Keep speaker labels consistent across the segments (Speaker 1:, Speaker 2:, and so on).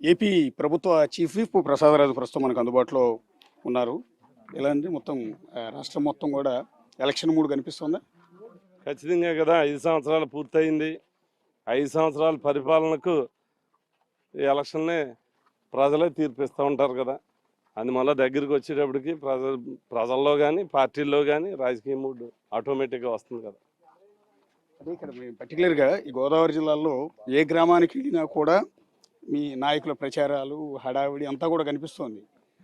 Speaker 1: AP ప్రభుత్వ chief whip Prasadaraju ప్రస్తుతం మనకు అందుబాటులో ఉన్నారు. ఎలా అంటే మొత్తం రాష్ట్రం మొత్తం కూడా ఎలక్షన్ మూడ్ కనిపిస్తుందా?
Speaker 2: ఖచ్చితంగా కదా. 5 సంవత్సరాలు పూర్తయింది. 5 సంవత్సరాల పరిపాలనకు ఈ ఎలక్షన్నే ప్రజలే తీర్పిస్తూ ఉంటారు కదా. అందువల్ల దగ్గరికి వచ్చేటప్పటికి ప్రజల్లో కానీ పార్టీల్లో కానీ రాజకీయ మూడ్ ఆటోమేటిక్గా వస్తుంది కదా.
Speaker 1: అదే ఇక్కడ పర్టికులర్గా ఈ గోదావరి జిల్లాలో ఏ గ్రామానికి వెళ్ళినా కూడా మీ నాయకుల ప్రచారాలు హడావిడి అంతా కూడా కనిపిస్తోంది.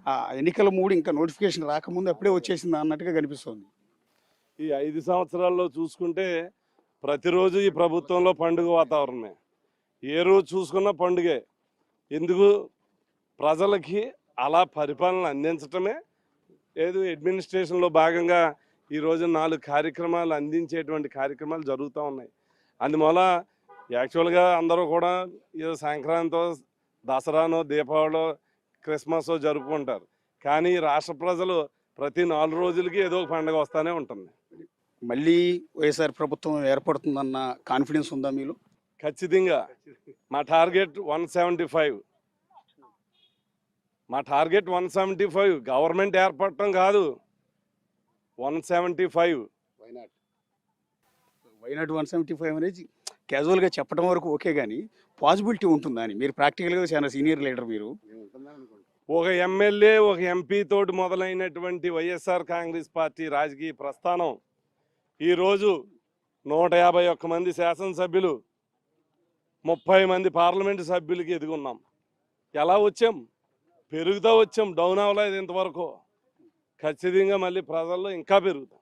Speaker 1: ఆ ఎన్నికల మూడు ఇంకా నోటిఫికేషన్ రాకముందు అప్పుడే వచ్చేసింది అన్నట్టుగా కనిపిస్తోంది.
Speaker 2: ఈ 5 సంవత్సరాల్లో చూసుకుంటే ప్రతిరోజు ఈ ప్రభుత్వంలో పండుగ వాతావరణమే. ఏ రోజు చూసుకున్నా పండుగే. ఎందుకు? ప్రజలకి అలా పరిపాలన అందించటమే ఏదో అడ్మినిస్ట్రేషన్లో భాగంగా ఈరోజు 4 కార్యక్రమాలు అందించేటువంటి కార్యక్రమాలు జరుగుతూ ఉన్నాయి. అందువల్ల యాక్చువల్గా అందరూ కూడా ఏదో సంక్రాంతో, దసరానో, దీపావళో, క్రిస్మస్ జరుపుకుంటారు. కానీ రాష్ట్ర ప్రజలు ప్రతి 4 రోజులకి ఏదో ఒక పండుగ వస్తూనే ఉంటుంది.
Speaker 1: మళ్ళీ వైఎస్ఆర్ ప్రభుత్వం ఏర్పడుతుందన్న కాన్ఫిడెన్స్ ఉందా మీలో?
Speaker 2: ఖచ్చితంగా. మా టార్గెట్ 175. మా టార్గెట్ 175. గవర్నమెంట్ ఏర్పడటం కాదు, 175.
Speaker 1: వైనాట్ 175 అనేది క్యాజువల్గా చెప్పడం వరకు ఓకే, కానీ పాసిబిలిటీ ఉంటుందా అని మీరు ప్రాక్టికల్గా చాలా సీనియర్ లీడర్ మీరు.
Speaker 2: ఒక ఎమ్మెల్యే, ఒక ఎంపీ తోటి మొదలైనటువంటి వైఎస్ఆర్ కాంగ్రెస్ పార్టీ రాజకీయ ప్రస్థానం ఈరోజు 151 మంది శాసనసభ్యులు, 30 మంది పార్లమెంటు సభ్యులకి ఎదుగున్నాం. ఎలా వచ్చాం? పెరుగుతూ వచ్చాం, డౌన్ అవ్వలేదు ఇంతవరకు. ఖచ్చితంగా మళ్ళీ ప్రజల్లో ఇంకా పెరుగుతాం.